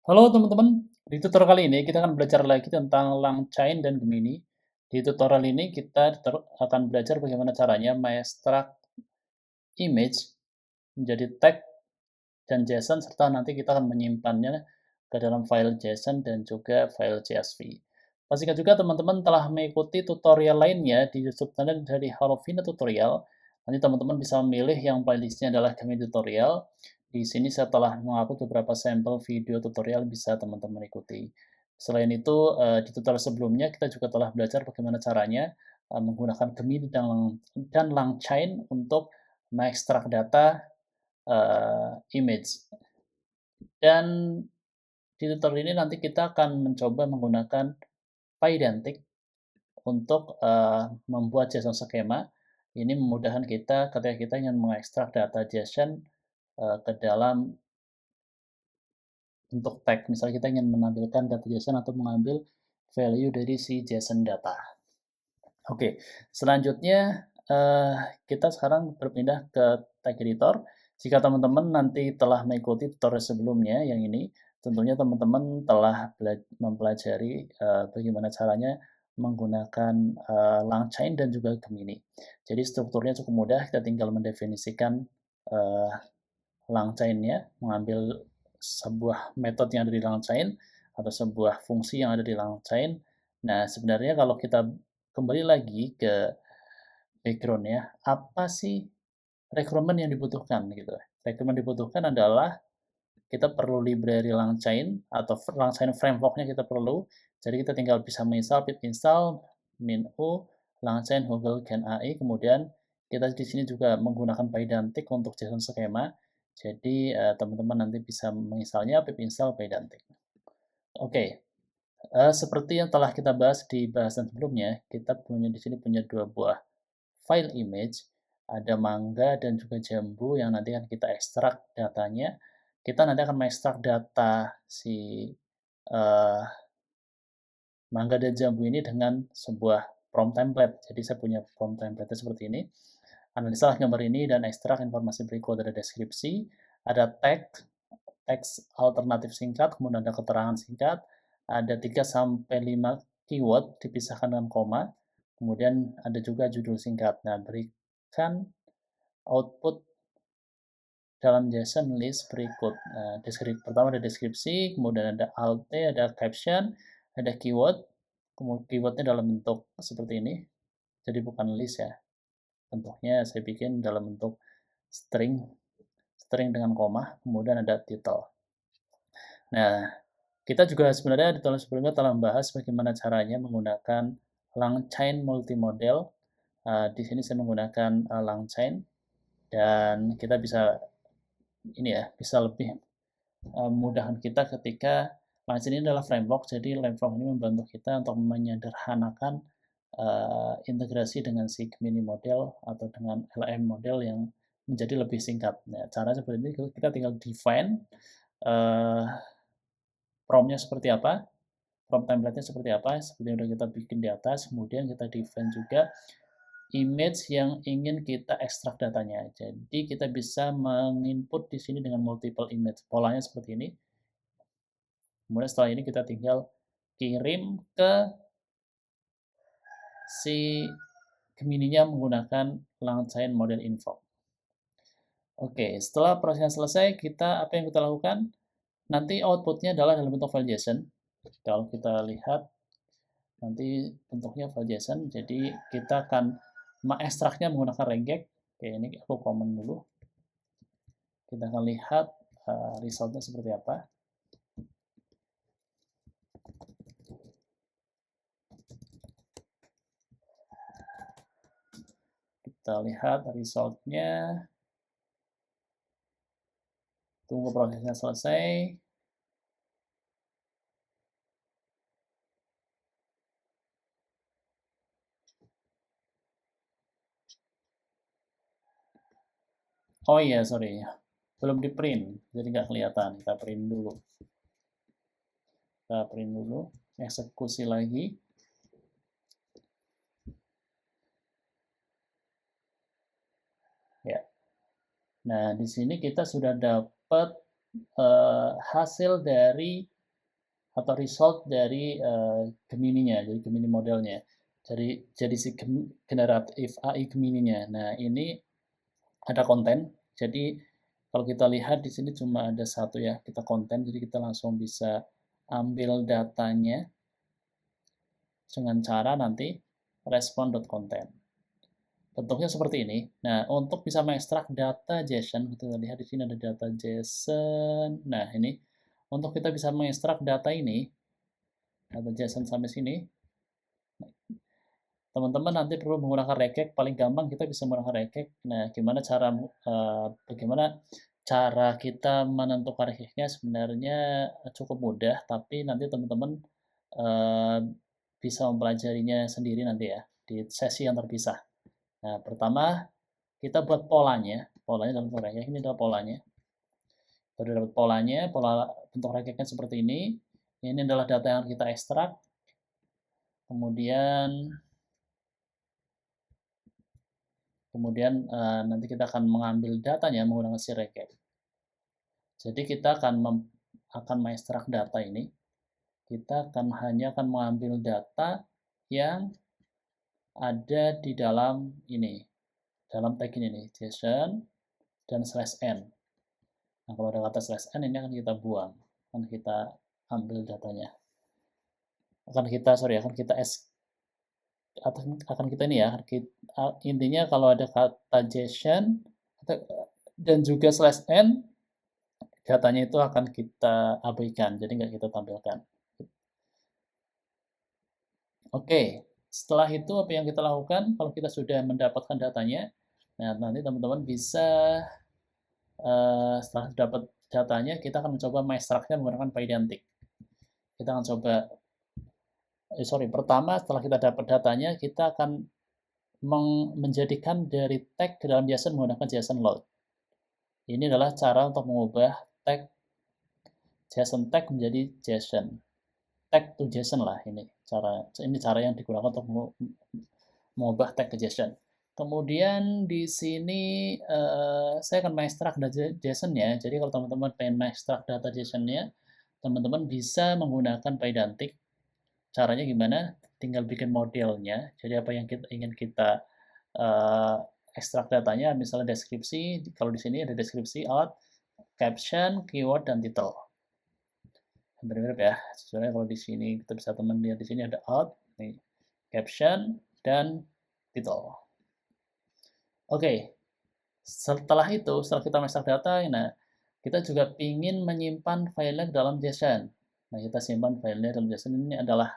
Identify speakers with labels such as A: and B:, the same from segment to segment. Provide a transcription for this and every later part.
A: Halo teman-teman, di tutorial kali ini kita akan belajar lagi tentang LangChain dan Gemini. Di tutorial ini kita akan belajar bagaimana caranya mengekstrak image menjadi tag dan JSON serta nanti kita akan menyimpannya ke dalam file JSON dan juga file CSV. Pastikan juga teman-teman telah mengikuti tutorial lainnya di YouTube channel dari Harofina Tutorial. Nanti teman-teman bisa memilih yang playlistnya adalah Gemini Tutorial. Di sini saya telah mengupload beberapa sampel video tutorial bisa teman-teman ikuti. Selain itu, di tutorial sebelumnya kita juga telah belajar bagaimana caranya menggunakan Gemini dan LangChain untuk mengekstrak data image. Dan di tutorial ini nanti kita akan mencoba menggunakan Pydantic untuk membuat JSON skema. Ini memudahkan kita ketika kita ingin mengekstrak data JSON ke dalam bentuk tag. Misalnya kita ingin menampilkan data JSON atau mengambil value dari si JSON data. Oke, selanjutnya kita sekarang berpindah ke tag editor. Jika teman-teman nanti telah mengikuti tutorial sebelumnya yang ini, tentunya teman-teman telah mempelajari bagaimana caranya menggunakan LangChain dan juga Gemini. Jadi strukturnya cukup mudah, kita tinggal mendefinisikan LangChain-nya, mengambil sebuah metode yang ada di LangChain atau sebuah fungsi yang ada di LangChain. Nah, sebenarnya kalau kita kembali lagi ke background-nya, apa sih requirement yang dibutuhkan gitu. Requirement dibutuhkan adalah kita perlu library LangChain atau LangChain framework-nya kita perlu. Jadi kita tinggal bisa menginstal pip install min-u LangChain Google Gen AI. Kemudian kita di sini juga menggunakan Pydantic untuk JSON skema. Jadi teman-teman nanti bisa menginstalnya pip install Pydantic. Oke, seperti yang telah kita bahas di bahasan sebelumnya, kita di sini punya dua buah file image, ada mangga dan juga jambu yang nanti akan kita ekstrak datanya. Kita nanti akan mengekstrak data si uh, mangga dan jambu ini dengan sebuah prompt template. Jadi saya punya prompt template seperti ini. Analisalah gambar ini dan ekstrak informasi berikut. Ada deskripsi, ada teks alternatif singkat, kemudian ada keterangan singkat, ada 3 sampai 5 keyword dipisahkan dengan koma, kemudian ada juga judul singkat. Nah, berikan output dalam JSON list berikut. Nah, pertama ada deskripsi, kemudian ada alt, ada caption, ada keyword. Kemudian keywordnya dalam bentuk seperti ini, jadi bukan list ya. Bentuknya saya bikin dalam bentuk string, string dengan koma, kemudian ada title. Nah, kita juga sebenarnya di tahun sebelumnya telah membahas bagaimana caranya menggunakan LangChain multimodel. Di sini saya menggunakan LangChain dan kita bisa ini ya, bisa lebih memudahkan kita ketika LangChain ini adalah framework, jadi framework ini membantu kita untuk menyederhanakan integrasi dengan si Gemini model atau dengan LM model yang menjadi lebih singkat. Nah, cara seperti ini kita tinggal define uh, prompt-nya seperti apa, prompt template-nya seperti apa, seperti yang sudah kita bikin di atas, kemudian kita define juga image yang ingin kita ekstrak datanya. Jadi kita bisa menginput di sini dengan multiple image. Polanya seperti ini. Kemudian setelah ini kita tinggal kirim ke si Gemini-nya menggunakan LangChain model info. Oke, setelah prosesnya selesai, apa yang kita lakukan? Nanti outputnya adalah dalam bentuk file JSON. Kalau kita lihat, nanti bentuknya file JSON. Jadi kita akan mengekstraknya menggunakan regex. Oke, ini aku komen dulu. Kita akan lihat resultnya seperti apa. Kita lihat resultnya. Tunggu prosesnya selesai. Oh iya, sorry. Belum di print, jadi nggak kelihatan. Kita print dulu. Kita print dulu. Eksekusi lagi. Ya. Nah, di sini kita sudah dapat hasil dari atau result dari Gemini-nya, jadi Gemini modelnya. Jadi si generatif AI Gemini-nya. Nah, ini ada konten. Jadi kalau kita lihat di sini cuma ada satu ya, kita konten, jadi kita langsung bisa ambil datanya dengan cara nanti respon.content. Bentuknya seperti ini. Nah, untuk bisa mengekstrak data JSON, kita lihat di sini ada data JSON. Nah, ini untuk kita bisa mengekstrak data ini, data JSON sampai sini, teman-teman nanti perlu menggunakan regek. Paling gampang kita bisa menggunakan regek. Nah, bagaimana cara kita menentukan regeknya sebenarnya cukup mudah, tapi nanti teman-teman bisa mempelajarinya sendiri nanti ya di sesi yang terpisah. Nah, pertama kita buat polanya dalam bentuk regek. Ini adalah polanya. Baru dapat polanya, pola bentuk regeknya seperti ini. Ini adalah data yang kita ekstrak. Kemudian nanti kita akan mengambil datanya menggunakan si regek. Jadi kita akan mengekstrak data ini. Kita hanya akan mengambil data yang ada di dalam ini, dalam tag ini, JSON dan /n. Nah, kalau ada kata /n ini akan kita buang, akan kita ambil datanya. Akan kita ini ya, intinya kalau ada kata JSON dan juga /n, datanya itu akan kita abaikan, jadi nggak kita tampilkan. Oke, setelah itu apa yang kita lakukan? Kalau kita sudah mendapatkan datanya, nah nanti teman-teman bisa setelah dapat datanya, kita akan mencoba mengekstraknya menggunakan Pydantic. Kita akan coba, pertama setelah kita dapat datanya, kita akan menjadikan dari tag ke dalam JSON menggunakan JSON load. Ini adalah cara untuk mengubah tag JSON tag menjadi JSON. Tag to JSON lah ini cara yang digunakan untuk mengubah tag ke JSON. Kemudian di sini saya akan mengekstrak data JSON-nya. Jadi kalau teman-teman pengen mengekstrak data JSON-nya, teman-teman bisa menggunakan Pydantic. Caranya gimana? Tinggal bikin modelnya. Jadi apa yang ingin kita ekstrak datanya, misalnya deskripsi. Kalau di sini ada deskripsi, out, caption, keyword, dan title. Mirip-mirip ya. Sebenarnya kalau di sini kita bisa teman lihat di sini ada out, nih, caption, dan title. Oke, setelah kita mengekstrak data, nah kita juga ingin menyimpan filenya dalam JSON. Nah, kita simpan filenya dalam JSON. Ini adalah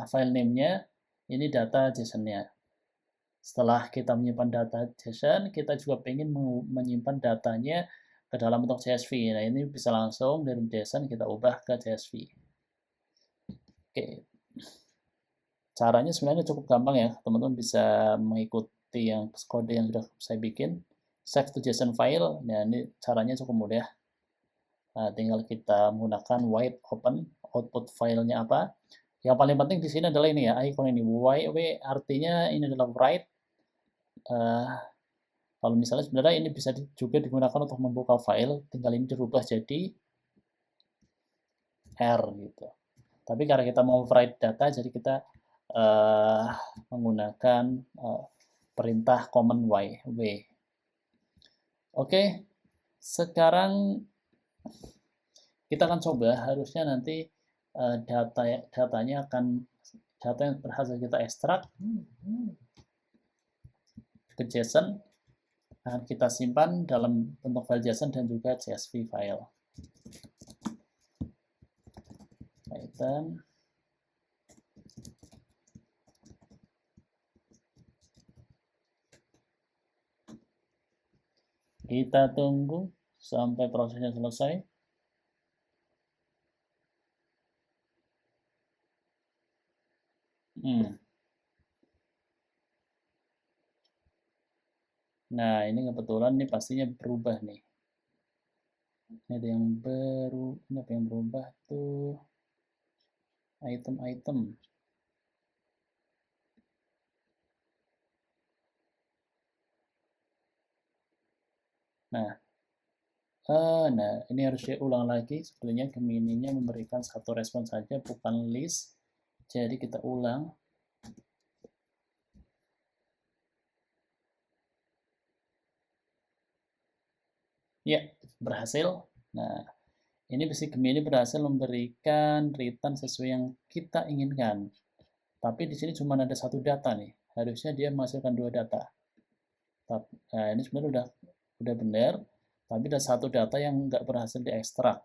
A: file name-nya, ini data JSON-nya. Setelah kita menyimpan data JSON, kita juga ingin menyimpan datanya ke dalam bentuk CSV. Nah, ini bisa langsung dari JSON kita ubah ke CSV. Oke. Caranya sebenarnya cukup gampang ya. Teman-teman bisa mengikuti kode yang sudah saya bikin. Save to JSON file. Nah, ini caranya cukup mudah. Nah, tinggal kita menggunakan white open, output filenya apa. Yang paling penting di sini adalah ini ya, icon ini. W artinya ini adalah write. Kalau misalnya sebenarnya ini bisa juga digunakan untuk membuka file, tinggal ini dirubah jadi R gitu. Tapi karena kita mau write data, jadi kita menggunakan perintah command w. Oke, sekarang kita akan coba, harusnya nanti data yang berhasil kita ekstrak ke JSON akan kita simpan dalam bentuk file JSON dan juga CSV file. Python kita tunggu sampai prosesnya selesai. Nah, ini kebetulan nih pastinya berubah nih. Ini ada yang baru, ini apa yang berubah tuh? Item. Nah, Nah, ini harus diulang lagi. Sebetulnya Gemini-nya memberikan satu respon saja, bukan list. Jadi kita ulang. Ya, berhasil. Nah, ini besi Gemini berhasil memberikan return sesuai yang kita inginkan. Tapi di sini cuma ada satu data nih. Harusnya dia menghasilkan dua data. Nah, ini sebenarnya udah benar, tapi ada satu data yang nggak berhasil diekstrak.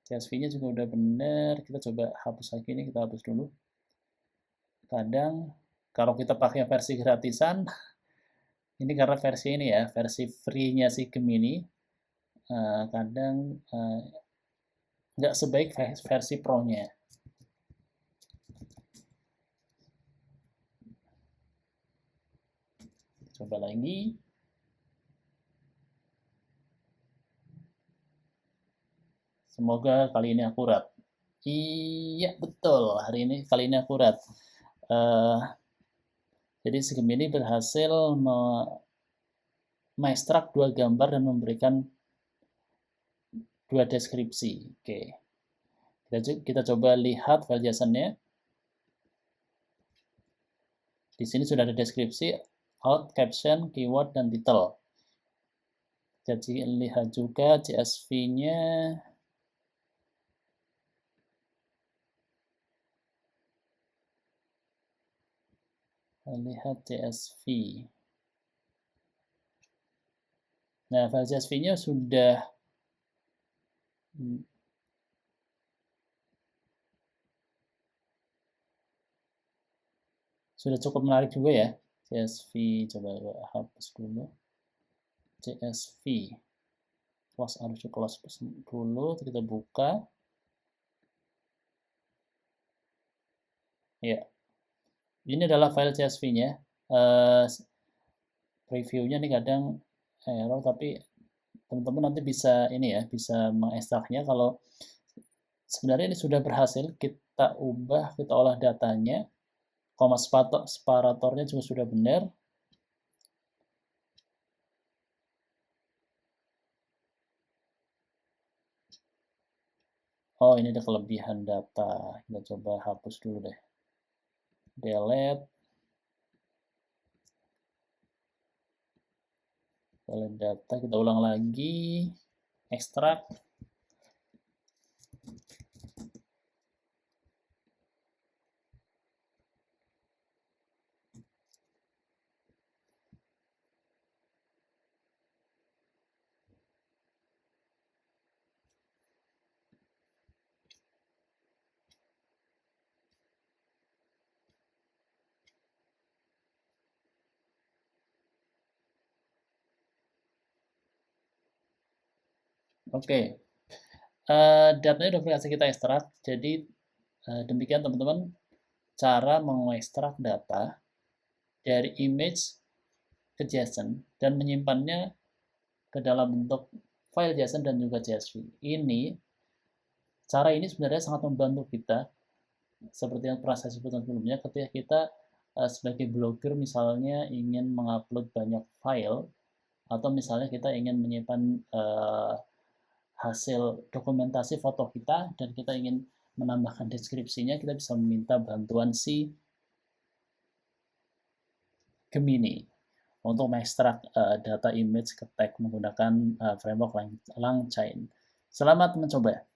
A: CSV-nya juga udah benar. Kita coba hapus lagi ini, kita hapus dulu. Kadang kalau kita pakai versi gratisan, ini karena versi ini ya, versi free-nya si Gemini, kadang nggak sebaik versi Pro-nya. Coba lagi. Semoga kali ini akurat. Iya, betul. Kali ini akurat. Jadi si Gemini berhasil mengekstrak dua gambar dan memberikan dua deskripsi. Oke. Kita coba lihat file JSON-nya. Di sini sudah ada deskripsi, out, caption, keyword, dan title. Jadi lihat juga CSV-nya. Lihat CSV. Nah, file CSV-nya sudah cukup menarik juga ya. CSV, coba hapus dulu. CSV. Harus close dulu, kita buka. Ya, ini adalah file CSV-nya. Previewnya nih kadang error, tapi teman-teman nanti bisa ini ya, bisa mengekstraknya. Kalau sebenarnya ini sudah berhasil, kita ubah, kita olah datanya, koma separatornya juga sudah benar. Oh, ini ada kelebihan data. Kita coba hapus dulu deh. Delete. Delete data, kita ulang lagi. Ekstrak. Oke. Datanya sudah berhasil kita ekstrak. Jadi demikian teman-teman cara mengekstrak data dari image ke JSON dan menyimpannya ke dalam bentuk file JSON dan juga CSV. Cara ini sebenarnya sangat membantu kita, seperti yang pernah saya sebutkan sebelumnya, ketika kita sebagai blogger misalnya ingin mengupload banyak file, atau misalnya kita ingin menyimpan hasil dokumentasi foto kita dan kita ingin menambahkan deskripsinya, kita bisa meminta bantuan si Gemini untuk mengekstrak data image ke tag menggunakan framework LangChain. Selamat mencoba.